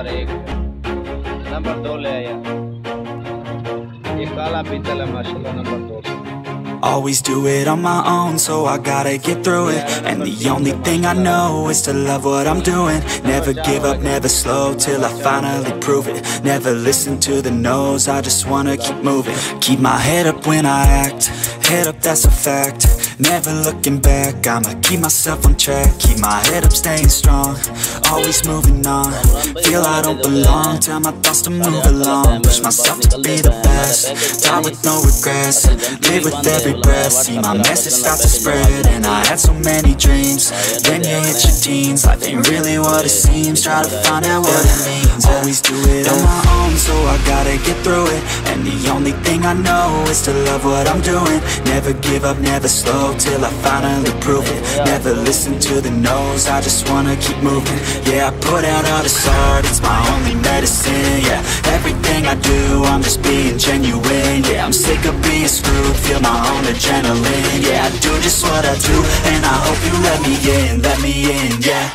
Number 1 number 2 ले आया ये काला बीतल है माशाल्लाह नंबर 2 से। Always do it on my own, so I gotta get through it. And the only thing I know is to love what I'm doing. Never give up, never slow, till I finally prove it. Never listen to the no's, I just wanna keep moving. Keep my head up when I act, head up, that's a fact. Never looking back, I'ma keep myself on track. Keep my head up, staying strong, always moving on. Feel I don't belong, tell my thoughts to move along. Push myself to be the best, die with no regrets. Live with every breath, see my message start to spread. And I had so many dreams, then you hit your teens. Life ain't really what it seems, try to find out what it means. Always do it on my own, so I gotta get through it. And the only thing I know is to love what I'm doing. Never give up, never slow, till I finally prove it. Never listen to the no's, I just wanna keep moving. Yeah, I put out all this art, it's my only medicine. Yeah, everything I do, I'm just being genuine. Yeah, I'm sick of being screwed, feel my own adrenaline. Yeah, I do just what I do, and I hope you let me in, yeah.